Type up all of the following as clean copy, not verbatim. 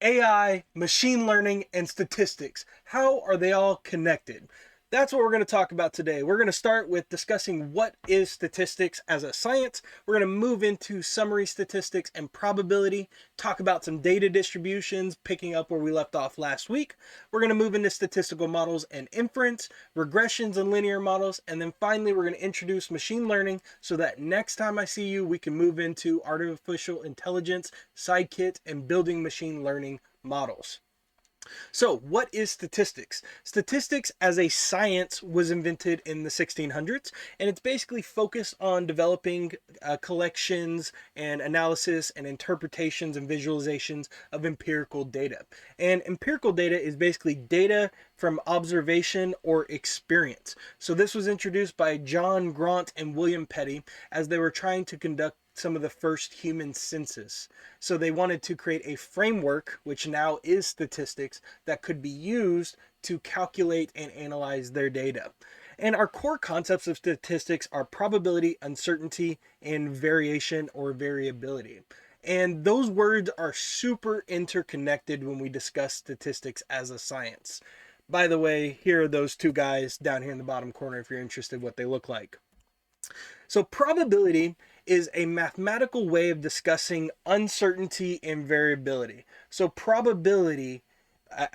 AI, machine learning, and statistics. How are they all connected? That's what we're going to talk about today. We're going to start with discussing what is statistics as a science. We're going to move into summary statistics and probability, talk about some data distributions, picking up where we left off last week. We're going to move into statistical models and inference, regressions and linear models, and then finally we're going to introduce machine learning so that next time I see you, we can move into artificial intelligence, scikit, and building machine learning models. So, what is statistics? Statistics as a science was invented in the 1600s, and it's basically focused on developing collections and analysis and interpretations and visualizations of empirical data. And empirical data is basically data from observation or experience. So, this was introduced by John Grant and William Petty as they were trying to conduct some of the first human census. So they wanted to create a framework, which now is statistics, that could be used to calculate and analyze their data. And our core concepts of statistics are probability, uncertainty, and variation or variability. And those words are super interconnected when we discuss statistics as a science. By the way, here are those two guys down here in the bottom corner if you're interested what they look like. So probability is a mathematical way of discussing uncertainty and variability. So probability,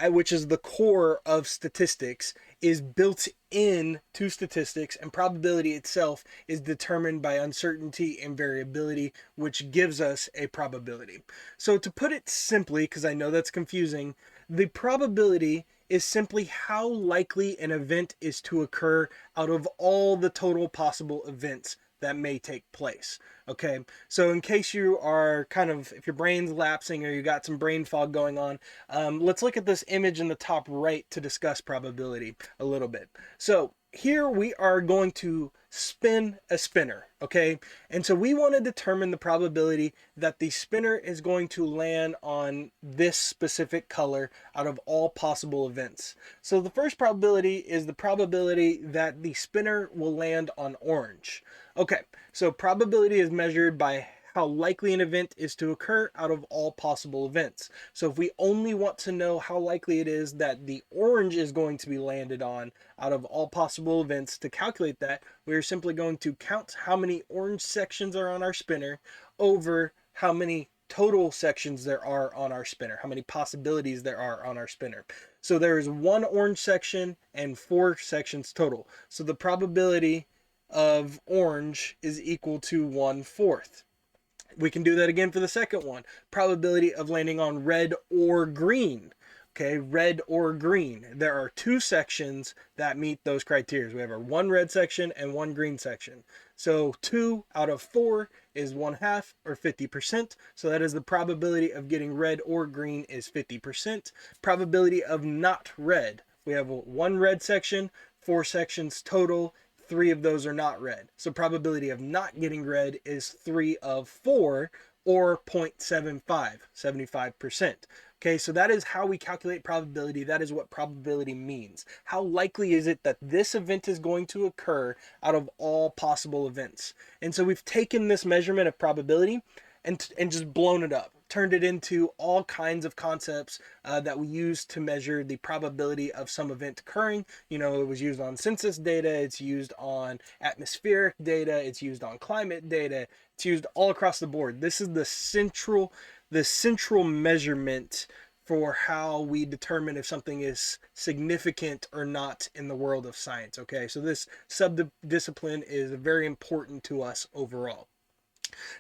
which is the core of statistics, is built in to statistics, and probability itself is determined by uncertainty and variability, which gives us a probability. So to put it simply, because I know that's confusing, the probability is simply how likely an event is to occur out of all the total possible events that may take place. Okay, so in case you are if your brain's lapsing or you got some brain fog going on, let's look at this image in the top right to discuss probability a little bit. So here we are going to spin a spinner, okay? And so we want to determine the probability that the spinner is going to land on this specific color out of all possible events. So the first probability is the probability that the spinner will land on orange. Okay, so probability is measured by how likely an event is to occur out of all possible events. So if we only want to know how likely it is that the orange is going to be landed on out of all possible events, to calculate that, we're simply going to count how many orange sections are on our spinner over how many total sections there are on our spinner, how many possibilities there are on our spinner. So there is one orange section and 4 sections total. So the probability of orange is equal to 1/4. We can do that again for the second one. Probability of landing on red or green. Okay, red or green. There are 2 sections that meet those criteria. We have our 1 red section and 1 green section. So 2 out of 4 is 1/2 or 50%. So that is the probability of getting red or green is 50%. Probability of not red. We have 1 red section, 4 sections total. 3 of those are not red. So probability of not getting red is 3 of 4 or 0.75, 75%. Okay, so that is how we calculate probability. That is what probability means. How likely is it that this event is going to occur out of all possible events? And so we've taken this measurement of probability and just blown it up, turned it into all kinds of concepts that we use to measure the probability of some event occurring. You know, it was used on census data, it's used on atmospheric data, it's used on climate data, it's used all across the board. This is the central measurement for how we determine if something is significant or not in the world of science. Okay, so this subdiscipline is very important to us overall.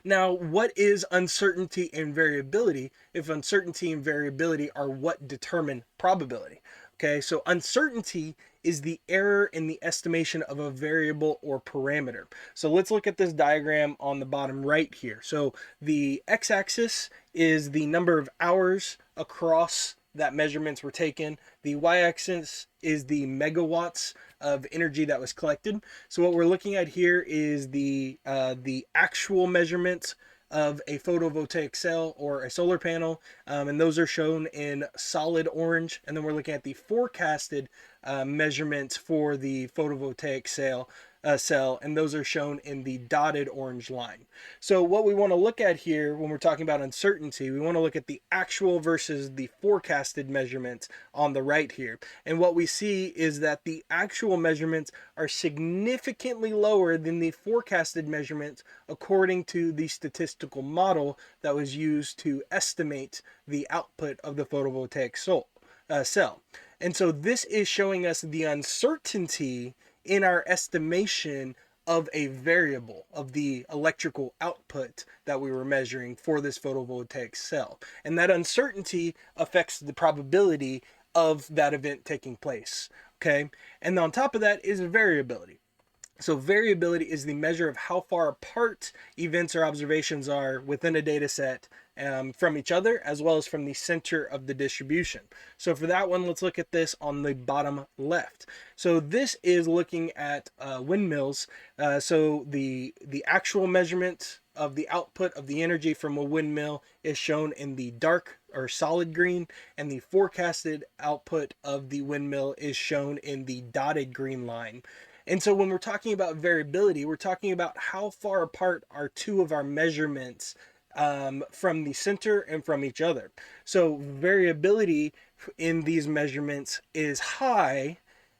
Now, what is uncertainty and variability if uncertainty and variability are what determine probability? Okay, so uncertainty is the error in the estimation of a variable or parameter. So let's look at this diagram on the bottom right here. So the x-axis is the number of hours across that measurements were taken. The y-axis is the megawatts of energy that was collected. So what we're looking at here is the actual measurements of a photovoltaic cell or a solar panel, and those are shown in solid orange. And then we're looking at the forecasted measurements for the photovoltaic cell cell, and those are shown in the dotted orange line. So what we want to look at here when we're talking about uncertainty, we want to look at the actual versus the forecasted measurements on the right here. And what we see is that the actual measurements are significantly lower than the forecasted measurements according to the statistical model that was used to estimate the output of the photovoltaic cell. And so this is showing us the uncertainty in our estimation of a variable of the electrical output that we were measuring for this photovoltaic cell. And that uncertainty affects the probability of that event taking place. Okay. And on top of that is variability. So variability is the measure of how far apart events or observations are within a data set from each other, as well as from the center of the distribution. So for that one, let's look at this on the bottom left. So this is looking at windmills. So the actual measurement of the output of the energy from a windmill is shown in the dark or solid green, and the forecasted output of the windmill is shown in the dotted green line. And so when we're talking about variability, we're talking about how far apart are two of our measurements from the center and from each other. So variability in these measurements is high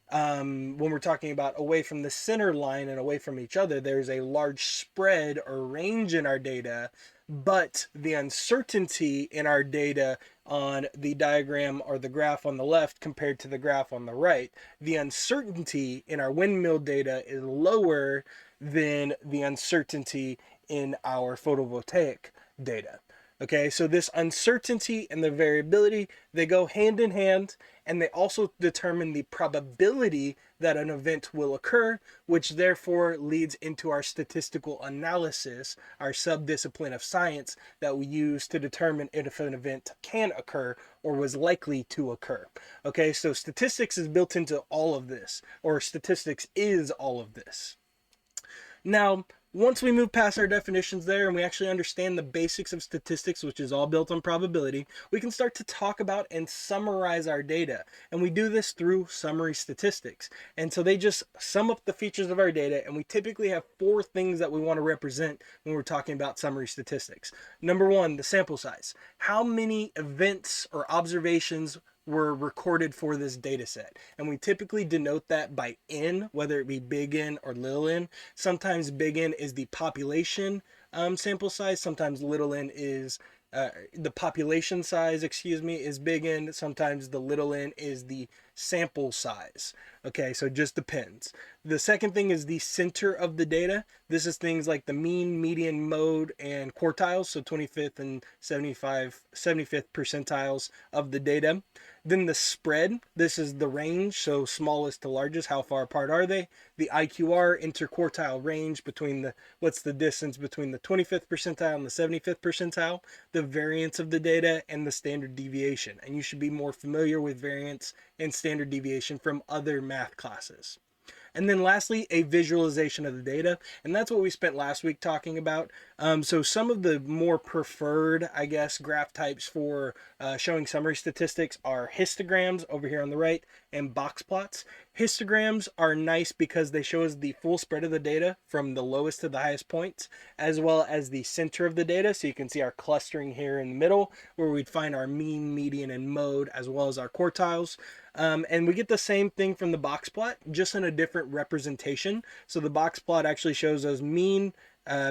when we're talking about away from the center line and away from each other. There's a large spread or range in our data, but the uncertainty in our data on the diagram or the graph on the left compared to the graph on the right, the uncertainty in our windmill data is lower than the uncertainty in our photovoltaic data. Okay, so this uncertainty and the variability, they go hand in hand, and they also determine the probability that an event will occur, which therefore leads into our statistical analysis, our subdiscipline of science that we use to determine if an event can occur or was likely to occur. Okay, so statistics is built into all of this, or statistics is all of this. Now, once we move past our definitions there and we actually understand the basics of statistics, which is all built on probability, we can start to talk about and summarize our data. And we do this through summary statistics. And so they just sum up the features of our data, and we typically have four things that we want to represent when we're talking about summary statistics. Number one, the sample size. How many events or observations were recorded for this data set, and we typically denote that by N, whether it be big N or little n. Sometimes big N is the population sample size, sometimes little n is the population size, is big N. Sometimes the little n is the sample size. Okay, so it just depends. The second thing is the center of the data. This is things like the mean, median, mode, and quartiles, so 25th and 75th percentiles of the data. Then the spread, this is the range, so smallest to largest, how far apart are they? The IQR, interquartile range, between what's the distance between the 25th percentile and the 75th percentile, the variance of the data, and the standard deviation. And you should be more familiar with variance and standard deviation from other math classes. And then lastly, a visualization of the data. And that's what we spent last week talking about. So some of the more preferred, I guess, graph types for showing summary statistics are histograms over here on the right and box plots. Histograms are nice because they show us the full spread of the data from the lowest to the highest points, as well as the center of the data. So you can see our clustering here in the middle, where we'd find our mean, median, and mode, as well as our quartiles. And we get the same thing from the box plot, just in a different representation. So the box plot actually shows us mean,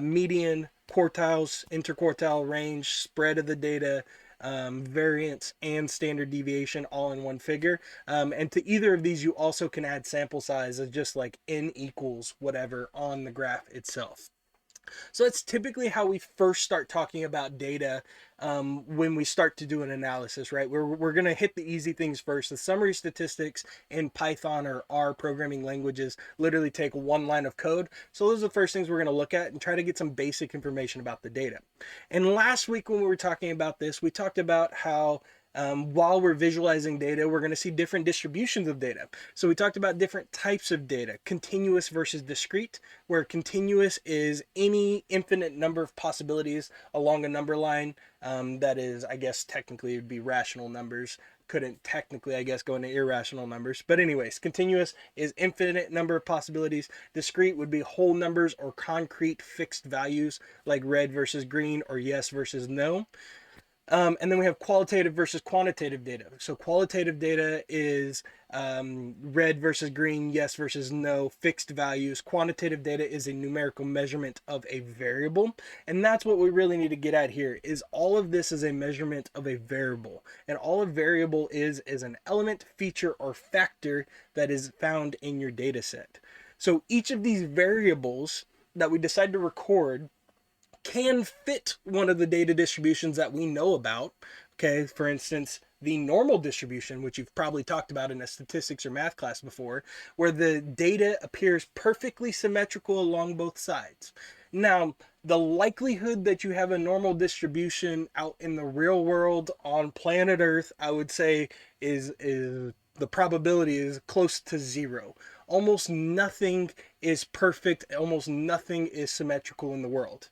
median, quartiles, interquartile range, spread of the data, variance, and standard deviation all in one figure. And to either of these, you also can add sample size as just like n equals whatever on the graph itself. So that's typically how we first start talking about data when we start to do an analysis, right? We're going to hit the easy things first. The summary statistics in Python or R programming languages literally take one line of code. So those are the first things we're going to look at and try to get some basic information about the data. And last week when we were talking about this, we talked about how while we're visualizing data, we're going to see different distributions of data. So we talked about different types of data, continuous versus discrete, where continuous is any infinite number of possibilities along a number line. That is, I guess, technically it would be rational numbers. Couldn't technically, I guess, go into irrational numbers. But anyways, continuous is infinite number of possibilities. Discrete would be whole numbers or concrete fixed values like red versus green or yes versus no. And then we have qualitative versus quantitative data. So qualitative data is red versus green, yes versus no, fixed values. Quantitative data is a numerical measurement of a variable. And that's what we really need to get at here is all of this is a measurement of a variable. And all a variable is an element, feature, or factor that is found in your data set. So each of these variables that we decide to record can fit one of the data distributions that we know about. Okay, for instance, the normal distribution, which you've probably talked about in a statistics or math class before, where the data appears perfectly symmetrical along both sides. Now, the likelihood that you have a normal distribution out in the real world on planet Earth, I would say, is the probability is close to zero. Almost nothing is perfect, almost nothing is symmetrical in the world.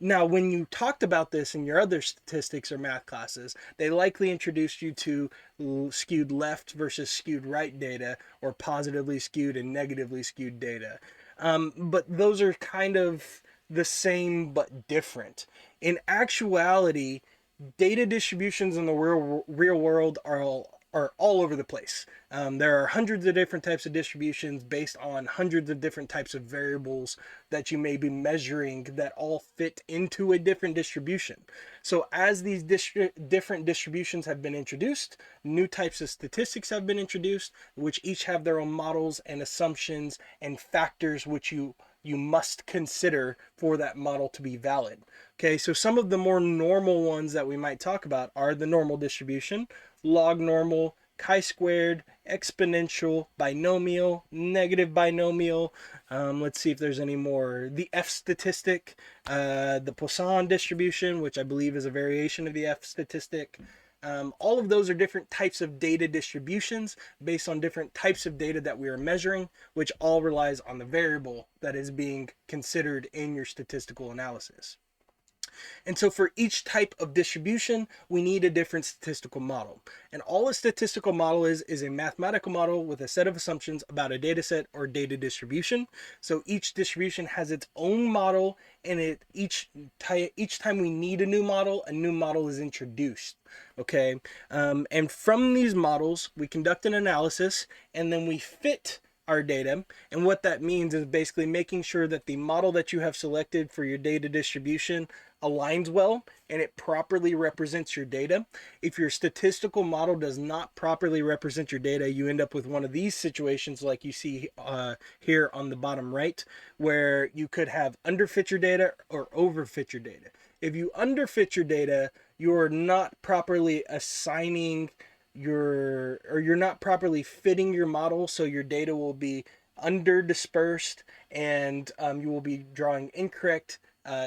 Now, when you talked about this in your other statistics or math classes, they likely introduced you to skewed left versus skewed right data, or positively skewed and negatively skewed data. But those are kind of the same but different. In actuality, data distributions in the real world are all over the place. There are hundreds of different types of distributions based on hundreds of different types of variables that you may be measuring that all fit into a different distribution. So as these different distributions have been introduced, new types of statistics have been introduced, which each have their own models and assumptions and factors which you must consider for that model to be valid. Okay, so some of the more normal ones that we might talk about are the normal distribution, log normal, chi-squared, exponential, binomial, negative binomial. Let's see if there's any more. The F statistic, the Poisson distribution, which I believe is a variation of the F statistic. All of those are different types of data distributions based on different types of data that we are measuring, which all relies on the variable that is being considered in your statistical analysis. And so for each type of distribution, we need a different statistical model. And all a statistical model is a mathematical model with a set of assumptions about a data set or data distribution. So each distribution has its own model, and each time we need a new model is introduced. Okay, and from these models, we conduct an analysis, and then we fit our data. And what that means is basically making sure that the model that you have selected for your data distribution aligns well and it properly represents your data. If your statistical model does not properly represent your data, you end up with one of these situations like you see here on the bottom right, where you could have underfit your data or overfit your data. If you underfit your data, you're not properly assigning you're not properly fitting your model, so your data will be under dispersed, and you will be drawing incorrect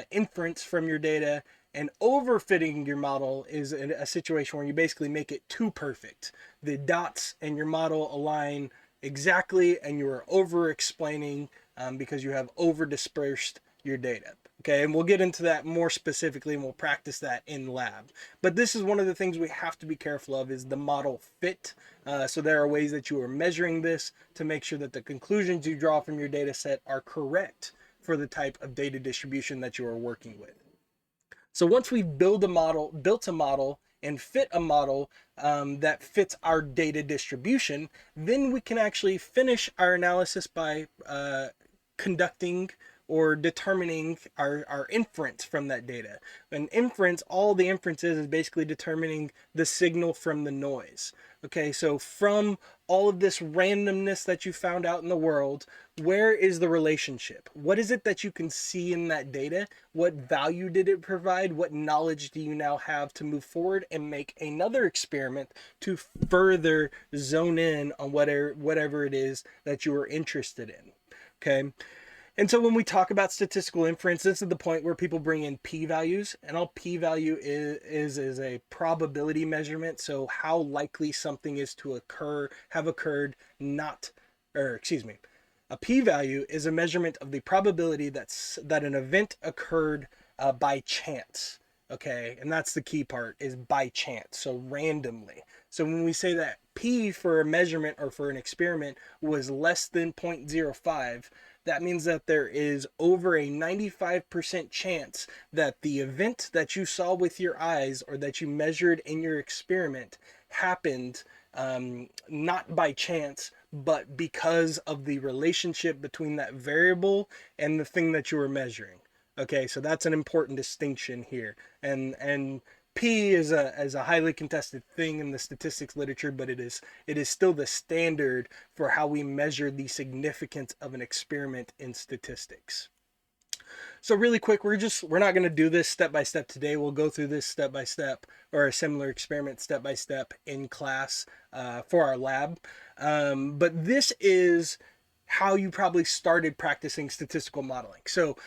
inference from your data. And overfitting your model is a situation where you basically make it too perfect. The dots and your model align exactly, and you are over explaining because you have over dispersed your data. Okay, and we'll get into that more specifically, and we'll practice that in lab. But this is one of the things we have to be careful of, is the model fit. So there are ways that you are measuring this to make sure that the conclusions you draw from your data set are correct for the type of data distribution that you are working with. So once we've built a model, and fit a model that fits our data distribution, then we can actually finish our analysis by conducting or determining our inference from that data. An inference, all the inference is basically determining the signal from the noise. Okay, so from all of this randomness that you found out in the world, where is the relationship? What is it that you can see in that data? What value did it provide? What knowledge do you now have to move forward and make another experiment to further zone in on whatever it is that you are interested in? Okay. And so when we talk about statistical inference, this is the point where people bring in p-values, and all p-value is a probability measurement. So how likely something is to occur, have occurred, not, or excuse me, a p-value is a measurement of the probability that an event occurred by chance. Okay, and that's the key part, is by chance, so randomly. So when we say that p for a measurement or for an experiment was less than 0.05, that means that there is over a 95% chance that the event that you saw with your eyes or that you measured in your experiment happened, not by chance, but because of the relationship between that variable and the thing that you were measuring. Okay, so that's an important distinction here. And P is a highly contested thing in the statistics literature, but it is still the standard for how we measure the significance of an experiment in statistics. So really quick, we're not going to do this step by step today. We'll go through this step by step, or a similar experiment step by step in class for our lab. But this is how you probably started practicing statistical modeling. So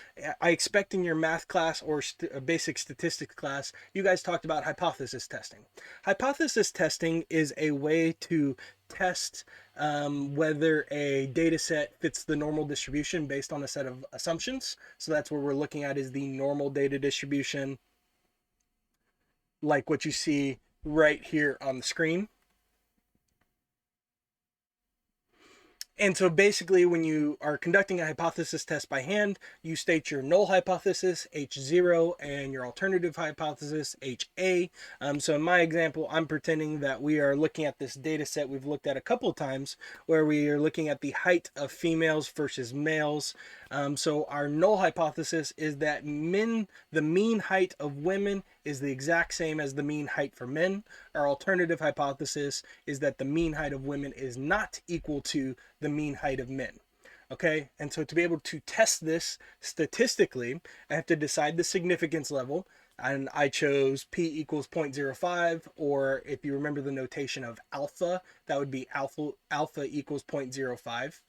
I expect in your math class or basic statistics class, you guys talked about hypothesis testing. Hypothesis testing is a way to test whether a data set fits the normal distribution based on a set of assumptions. So that's what we're looking at, is the normal data distribution, like what you see right here on the screen. And so basically, when you are conducting a hypothesis test by hand, you state your null hypothesis, H0, and your alternative hypothesis, HA. So in my example, I'm pretending that we are looking at this data set we've looked at a couple of times, where we are looking at the height of females versus males. So our null hypothesis is that the mean height of women is the exact same as the mean height for men. Our alternative hypothesis is that the mean height of women is not equal to the mean height of men. Okay, and so to be able to test this statistically, I have to decide the significance level, and I chose p equals 0.05, or if you remember the notation of alpha, that would be alpha equals 0.05.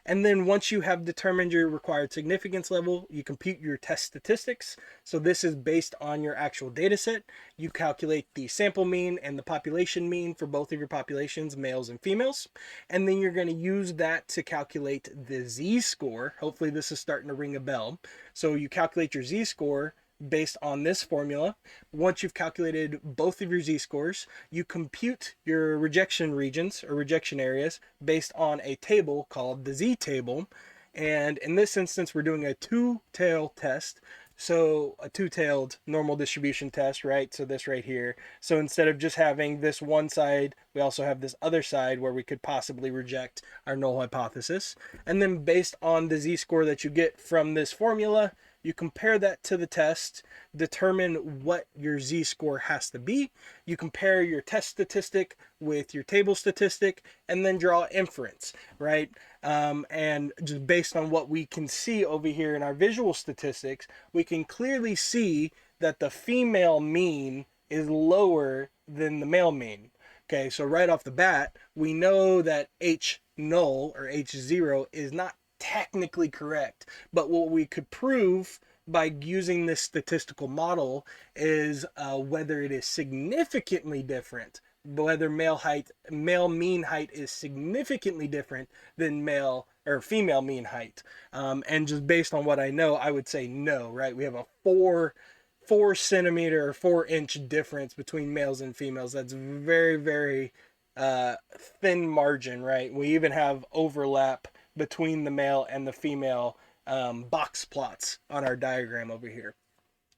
And then once you have determined your required significance level, you compute your test statistics. So this is based on your actual data set. You calculate the sample mean and the population mean for both of your populations, males and females. And then you're going to use that to calculate the z-score. Hopefully this is starting to ring a bell. So you calculate your z-score based on this formula. Once you've calculated both of your z-scores, you compute your rejection regions or rejection areas based on a table called the z-table. And in this instance, we're doing a two-tail test. So a two-tailed normal distribution test, right? So this right here. So instead of just having this one side, we also have this other side where we could possibly reject our null hypothesis. And then based on the z-score that you get from this formula, you compare that to the test, determine what your z-score has to be. You compare your test statistic with your table statistic, and then draw inference, right? And just based on what we can see over here in our visual statistics, we can clearly see that the female mean is lower than the male mean. Okay, so right off the bat, we know that H null or H0 is not technically correct, but what we could prove by using this statistical model is whether it is significantly different, whether male mean height is significantly different than male or female mean height. And just based on what I know, I would say no, right? We have a 4 centimeter or 4 inch difference between males and females. That's very, very thin margin, right? We even have overlap between the male and the female box plots on our diagram over here.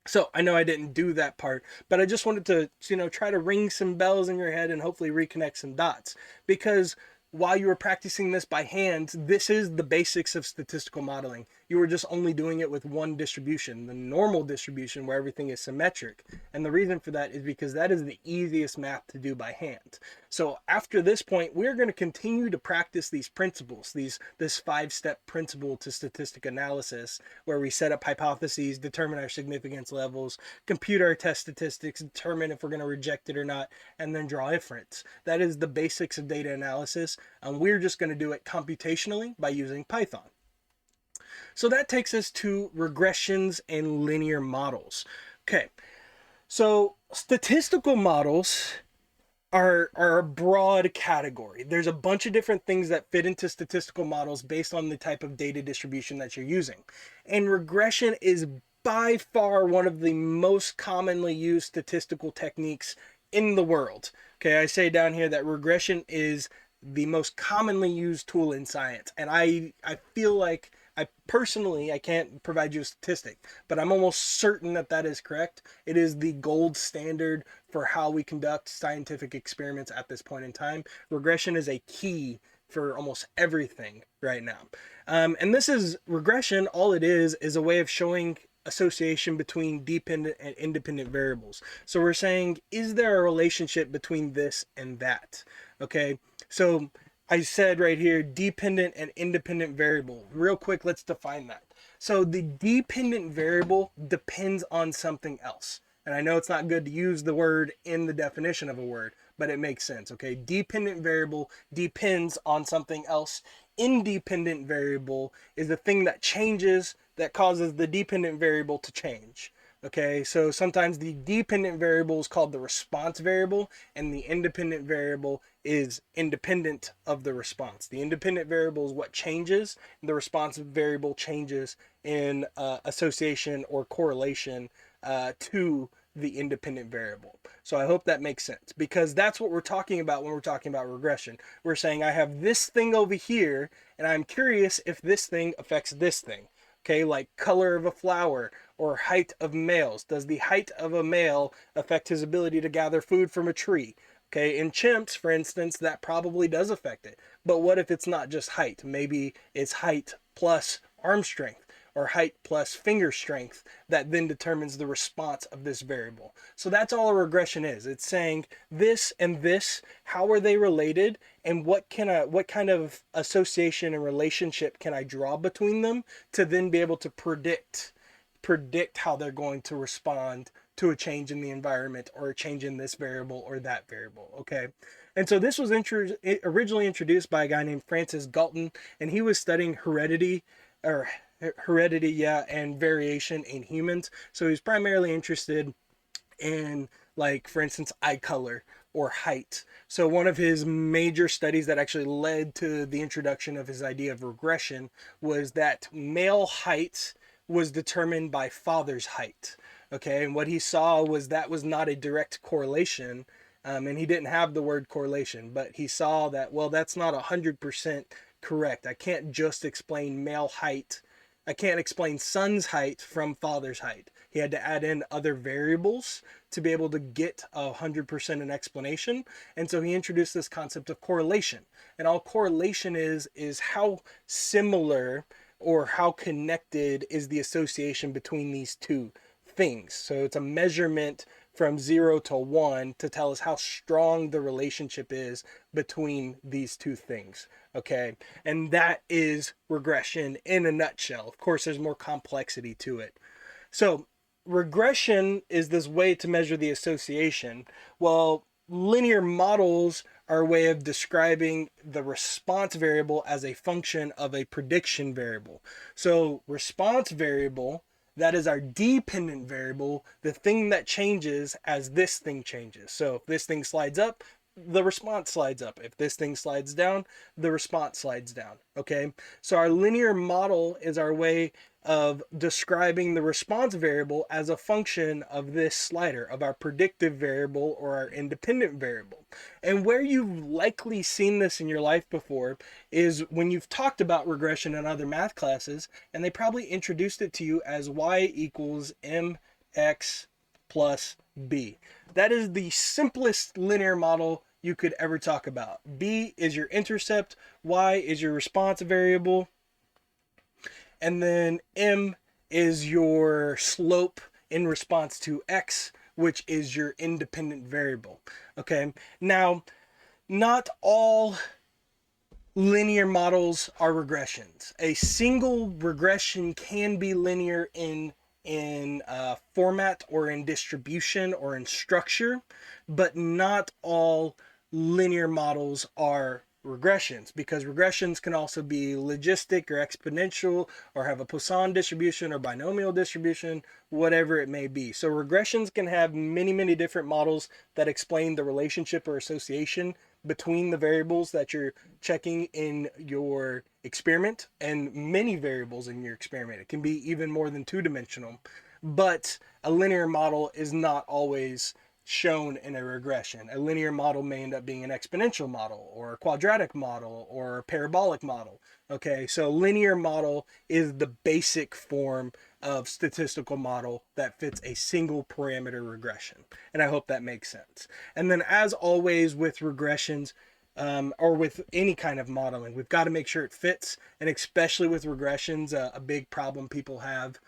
So I know I didn't do that part, but I just wanted to, try to ring some bells in your head and hopefully reconnect some dots, because while you were practicing this by hand, this is the basics of statistical modeling. You were just only doing it with one distribution, the normal distribution, where everything is symmetric. And the reason for that is because that is the easiest math to do by hand. So after this point, we're going to continue to practice these principles, this 5-step principle to statistic analysis, where we set up hypotheses, determine our significance levels, compute our test statistics, determine if we're going to reject it or not, and then draw inference. That is the basics of data analysis. We're just going to do it computationally by using Python. So that takes us to regressions and linear models. Okay, so statistical models are a broad category. There's a bunch of different things that fit into statistical models based on the type of data distribution that you're using. And regression is by far one of the most commonly used statistical techniques in the world. Okay, I say down here that regression is the most commonly used tool in science. And I feel like I can't provide you a statistic, but I'm almost certain that that is correct. It is the gold standard for how we conduct scientific experiments at this point in time. Regression is a key for almost everything right now. And this is regression. All it is a way of showing association between dependent and independent variables. So we're saying, is there a relationship between this and that? Okay, so I said right here, dependent and independent variable. Real quick, let's define that. So the dependent variable depends on something else. And I know it's not good to use the word in the definition of a word, but it makes sense, okay? Dependent variable depends on something else. Independent variable is the thing that changes, that causes the dependent variable to change. Okay, so sometimes the dependent variable is called the response variable, and the independent variable is independent of the response. The independent variable is what changes, and the response variable changes in association or correlation to the independent variable. So I hope that makes sense, because that's what we're talking about when we're talking about regression. We're saying I have this thing over here, and I'm curious if this thing affects this thing. Okay, like color of a flower or height of males. Does the height of a male affect his ability to gather food from a tree? Okay, in chimps, for instance, that probably does affect it. But what if it's not just height? Maybe it's height plus arm strength or height plus finger strength that then determines the response of this variable. So that's all a regression is. It's saying this and this, how are they related, and what kind of association and relationship can I draw between them to then be able to predict how they're going to respond to a change in the environment or a change in this variable or that variable. Okay, and so this was originally introduced by a guy named Francis Galton, and he was studying heredity, yeah, and variation in humans. So he's primarily interested in, like, for instance, eye color or height. So one of his major studies that actually led to the introduction of his idea of regression was that male height was determined by father's height. Okay, and what he saw was that was not a direct correlation, and he didn't have the word correlation, but he saw that, well, that's not 100% correct. I can't just explain male height. I can't explain son's height from father's height. He had to add in other variables to be able to get 100% an explanation. And so he introduced this concept of correlation. And all correlation is how similar or how connected is the association between these two things. So it's a measurement from 0 to 1 to tell us how strong the relationship is between these two things. Okay, and that is regression in a nutshell. Of course, there's more complexity to it. So regression is this way to measure the association. Well, linear models are a way of describing the response variable as a function of a prediction variable. So response variable, that is our dependent variable, the thing that changes as this thing changes. So if this thing slides up, the response slides up. If this thing slides down, the response slides down. Okay, so our linear model is our way of describing the response variable as a function of this slider, of our predictive variable or our independent variable. And where you've likely seen this in your life before is when you've talked about regression in other math classes, and they probably introduced it to you as y equals mx plus b. That is the simplest linear model you could ever talk about. B is your intercept, y is your response variable, and then m is your slope in response to x, which is your independent variable. Okay, now not all linear models are regressions. A single regression can be linear in format or in distribution or in structure, but not all linear models are regressions, because regressions can also be logistic or exponential or have a Poisson distribution or binomial distribution, whatever it may be. So regressions can have many different models that explain the relationship or association between the variables that you're checking in your experiment and many variables in your experiment. It can be even more than two-dimensional, but a linear model is not always shown in a regression. A linear model may end up being an exponential model or a quadratic model or a parabolic model. Okay, so linear model is the basic form of statistical model that fits a single parameter regression. And I hope that makes sense. And then as always with regressions, or with any kind of modeling, we've got to make sure it fits. And especially with regressions, a big problem people have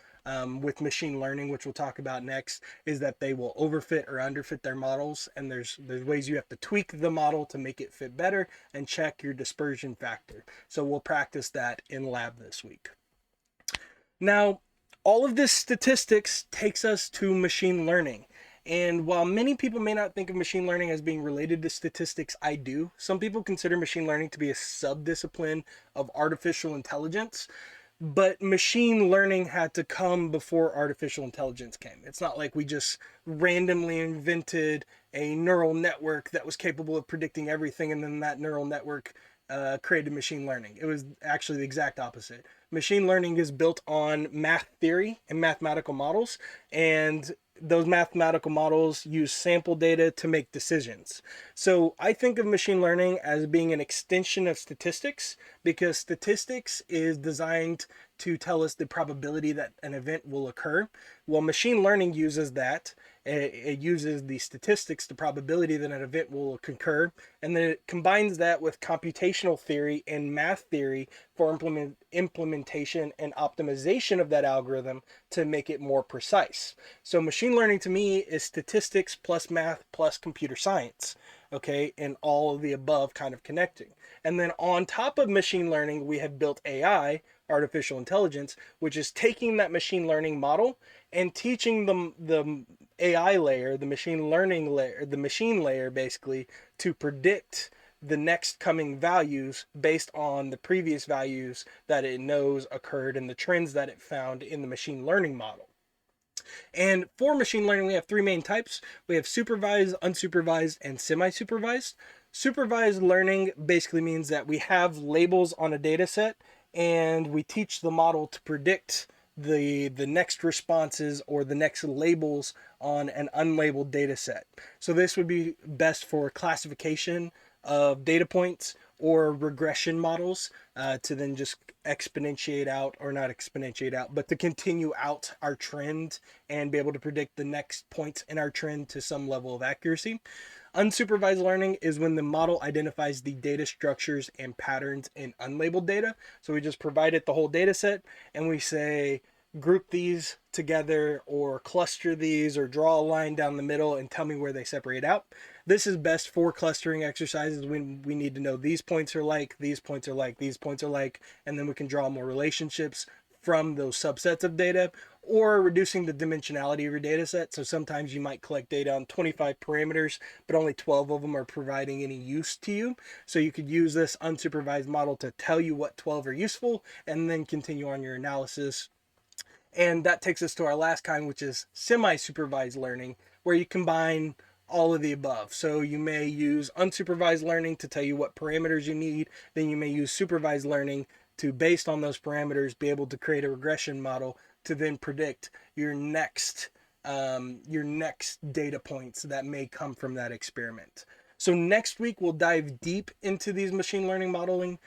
with machine learning, which we'll talk about next, is that they will overfit or underfit their models. And there's ways you have to tweak the model to make it fit better and check your dispersion factor. So we'll practice that in lab this week. Now, all of this statistics takes us to machine learning. And while many people may not think of machine learning as being related to statistics, I do. Some people consider machine learning to be a subdiscipline of artificial intelligence. But machine learning had to come before artificial intelligence came. It's not like we just randomly invented a neural network that was capable of predicting everything, and then that neural network created machine learning. It was actually the exact opposite. Machine learning is built on math theory and mathematical models, and those mathematical models use sample data to make decisions. So I think of machine learning as being an extension of statistics, because statistics is designed to tell us the probability that an event will occur. Well, machine learning uses that. It uses the statistics, the probability that an event will occur, and then it combines that with computational theory and math theory for implementation and optimization of that algorithm to make it more precise. So machine learning to me is statistics plus math plus computer science, okay, and all of the above kind of connecting. And then on top of machine learning, we have built AI, artificial intelligence, which is taking that machine learning model and teaching them the AI layer, the machine learning layer, the machine layer basically, to predict the next coming values based on the previous values that it knows occurred and the trends that it found in the machine learning model. And for machine learning, we have three main types. We have supervised, unsupervised, and semi-supervised. Supervised learning basically means that we have labels on a data set and we teach the model to predict the next responses or the next labels on an unlabeled data set. So this would be best for classification of data points or regression models to then just exponentiate out, or not exponentiate out, but to continue out our trend and be able to predict the next points in our trend to some level of accuracy. Unsupervised learning is when the model identifies the data structures and patterns in unlabeled data. So we just provide it the whole data set and we say, group these together or cluster these or draw a line down the middle and tell me where they separate out. This is best for clustering exercises when we need to know these points are like, these points are like, these points are like, and then we can draw more relationships from those subsets of data, or reducing the dimensionality of your data set. So sometimes you might collect data on 25 parameters, but only 12 of them are providing any use to you. So you could use this unsupervised model to tell you what 12 are useful and then continue on your analysis. And that takes us to our last kind, which is semi-supervised learning, where you combine all of the above. So you may use unsupervised learning to tell you what parameters you need. Then you may use supervised learning to, based on those parameters, be able to create a regression model to then predict your next data points that may come from that experiment. So next week we'll dive deep into these machine learning modeling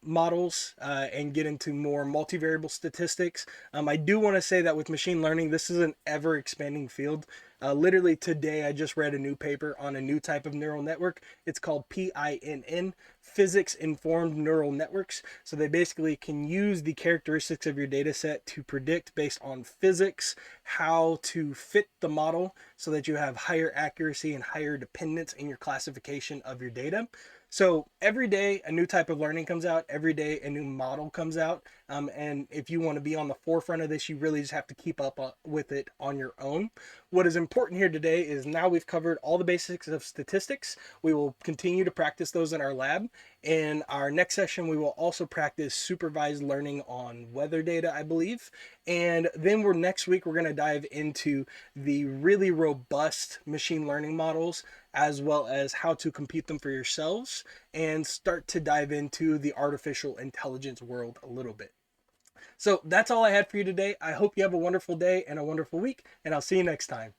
models and get into more multivariable statistics. I do want to say that with machine learning, this is an ever expanding field. Literally today I just read a new paper on a new type of neural network. It's called PINN, Physics Informed Neural Networks. So they basically can use the characteristics of your data set to predict based on physics how to fit the model so that you have higher accuracy and higher dependence in your classification of your data. So every day a new type of learning comes out, every day a new model comes out. And if you want to be on the forefront of this, you really just have to keep up with it on your own. What is important here today is now we've covered all the basics of statistics. We will continue to practice those in our lab. In our next session, we will also practice supervised learning on weather data, I believe. And then next week, we're going to dive into the really robust machine learning models, as well as how to compute them for yourselves, and start to dive into the artificial intelligence world a little bit. So that's all I had for you today. I hope you have a wonderful day and a wonderful week, and I'll see you next time.